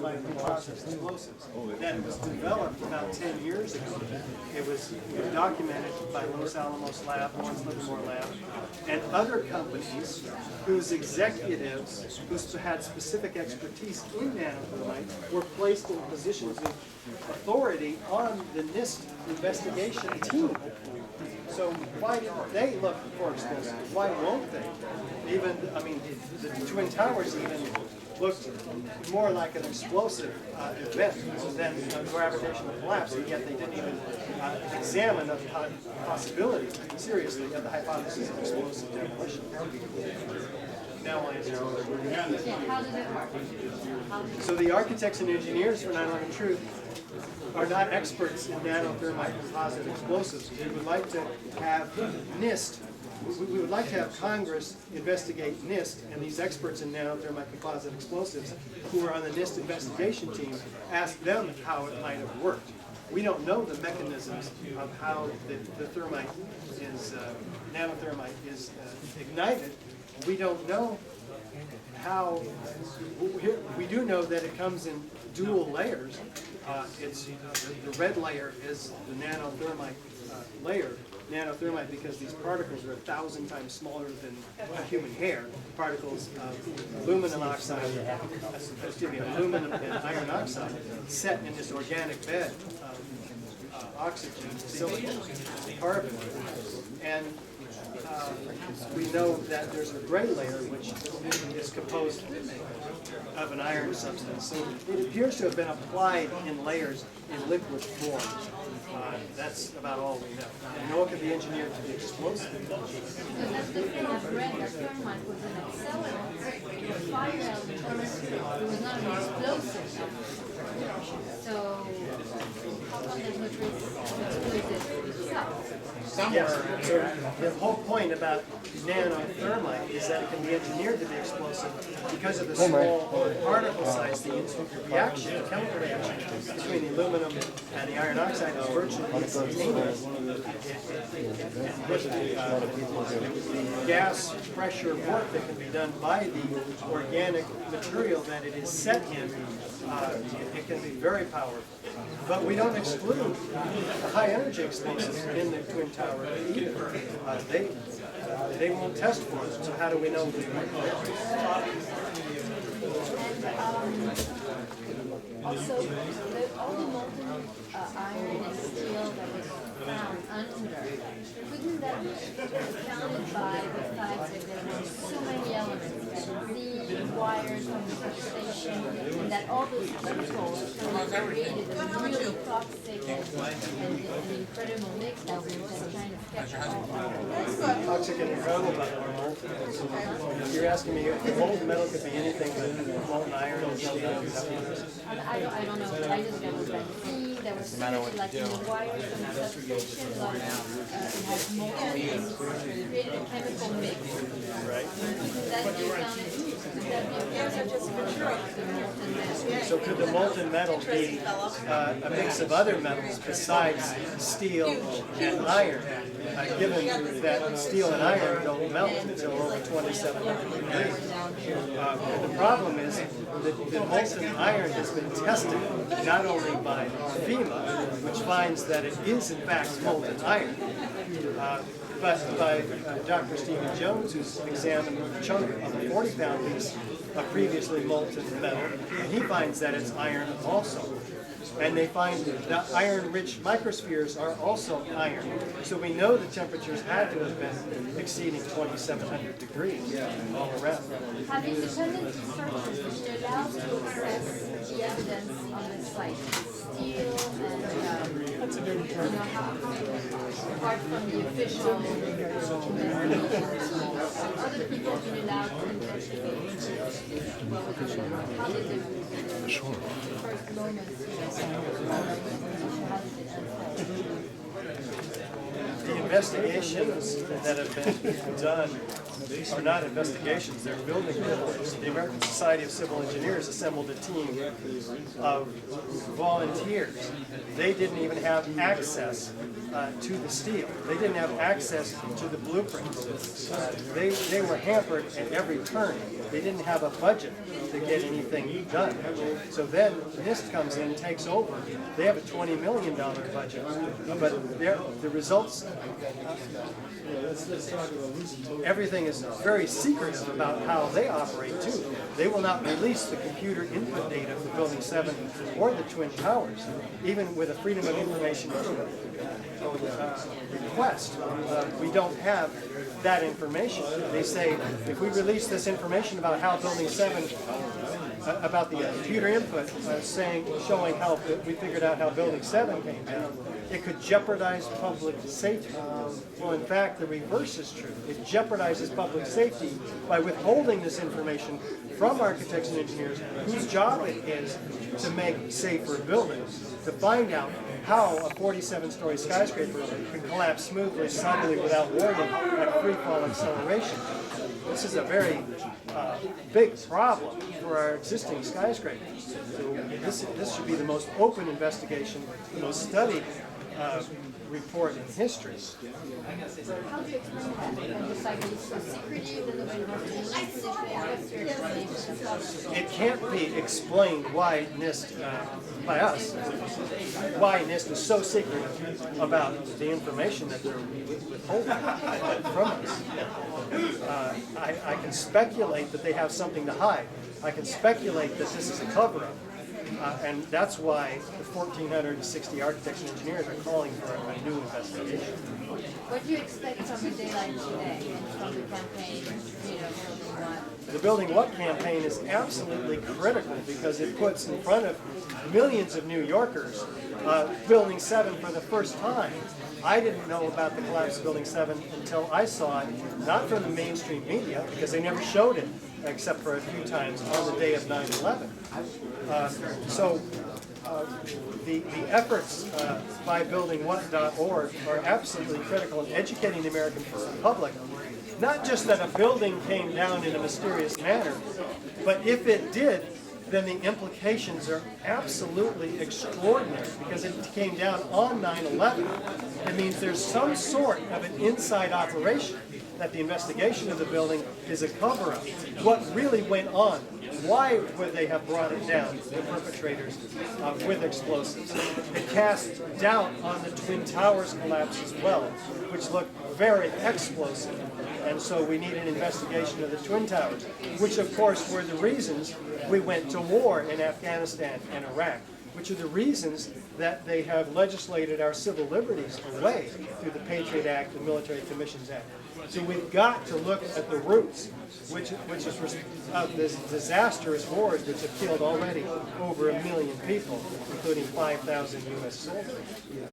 nanothermite composite explosives. That was developed about 10 years ago. It was documented by Los Alamos Lab, Lawrence Livermore Lab, and other companies whose executives who had specific expertise in nanothermite were placed in positions of authority on the NIST investigation team. So why don't they look for explosives? Why won't they? Even, I mean, the Twin Towers even looked more like an explosive event than a gravitational collapse, and yet they didn't even examine the possibility, seriously, of the hypothesis of explosive demolition. Now I'll answer. How does it work? So the architects and engineers for 9/11 Truth are not experts in nanothermite composite explosives. We would like to have NIST, we would like to have Congress investigate NIST, and these experts in nanothermite composite explosives who are on the NIST investigation team, ask them how it might have worked. We don't know the mechanisms of how the thermite is, nanothermite is ignited. We don't know how, we do know that it comes in dual layers. The red layer is the nanothermite layer. Nanothermite because these particles are 1,000 times smaller than a human hair. Particles of aluminum oxide, aluminum and iron oxide set in this organic bed of oxygen, silicon, carbon. And we know that there's a gray layer which is composed of an iron substance. So it appears to have been applied in layers in liquid form. That's about all we know. We know it can be engineered to be explosive. Because that's the thing I've read, that thermite was an accelerant. The final it was not an explosive. So how come there's no trace of explosive itself? Yes. So the whole point about nanothermite is that it can be engineered to be explosive because of the small particle size. The reaction, the chemical reaction between the aluminum and the iron oxide is virtually instantaneous. The gas pressure work that can be done by the organic material that it is set in, it can be very powerful. But we don't exclude high energy explosives in the Twin Tower either. They won't test for it, so how do we know? Also, all the molten iron and steel that was found under, couldn't that be accounted by the fact that there were so many elements, the wires from the substation, and that all those chemicals created a really toxic and an incredible mix that was trying to catch all of this? Toxic and incredible, but you're asking me if molten metal could be anything but molten iron and steel? I don't know, but I just know that there was something like in the wires from the substation, like it has molten and created a chemical mix. Right. Could that be accounted? Could that be accounted just for the molten metal? So could the molten metal be a mix of other metals besides steel and iron? Given that steel and iron don't melt until over 2,700 degrees. The problem is that the molten iron has been tested not only by FEMA, which finds that it is in fact molten iron, but by Dr. Stephen Jones, who's examined a chunk of a 40-pound piece of previously molten metal, and he finds that it's iron also. And they find that iron-rich microspheres are also iron. So we know the temperatures had to have been exceeding 2,700 degrees all around. Have independent researchers been allowed to assess the evidence on the site? Steel and, That's a good you know, how, apart from the official investigation, other people have been allowed to investigate. How did the first moments, the investigations that have been done are not investigations, they're building reports. The American Society of Civil Engineers assembled a team of volunteers. They didn't even have access to the steel. They didn't have access to the blueprints. They were hampered at every turn. They didn't have a budget to get anything done. So then NIST comes in and takes over. They have a $20 million budget, but the results, everything is very secretive about how they operate too. They will not release the computer input data for Building 7 or the Twin Towers, even with a Freedom of Information request. We don't have that information. They say if we release this information about how Building 7, about the computer input showing how we figured out how Building 7 came down, it could jeopardize public safety. Well, in fact, the reverse is true. It jeopardizes public safety by withholding this information from architects and engineers whose job it is to make safer buildings, to find out how a 47-story skyscraper can collapse smoothly, suddenly, without warning, at free fall acceleration. This is a very big problem for our existing skyscrapers. So this should be the most open investigation, the most studied report in history. How do you explain that? And the site is so secretive that nobody wants to what's your explanation of that? It can't be explained why NIST, by us, why NIST is so secretive about the information that they're withholding from us. I can speculate that they have something to hide. I can speculate that this is a cover-up. And that's why the 1,460 architects and engineers are calling for a new investigation. What do you expect from the daylight today and from the campaign, Building What? The Building What campaign is absolutely critical because it puts in front of millions of New Yorkers Building 7 for the first time. I didn't know about the collapse of Building 7 until I saw it, not from the mainstream media, because they never showed it, except for a few times on the day of 9/11. The efforts by buildingwhat.org are absolutely critical in educating the American public, not just that a building came down in a mysterious manner, but if it did, then the implications are absolutely extraordinary because it came down on 9/11. It means there's some sort of an inside operation, that the investigation of the building is a cover-up. What really went on? Why would they have brought it down, the perpetrators, with explosives? It casts doubt on the Twin Towers collapse as well, which looked very explosive. And so we need an investigation of the Twin Towers, which of course were the reasons we went to war in Afghanistan and Iraq, which are the reasons that they have legislated our civil liberties away through the Patriot Act and Military Commissions Act. So we've got to look at the roots, which is of this disastrous wars which have killed already over 1 million people, including 5,000 U.S. soldiers.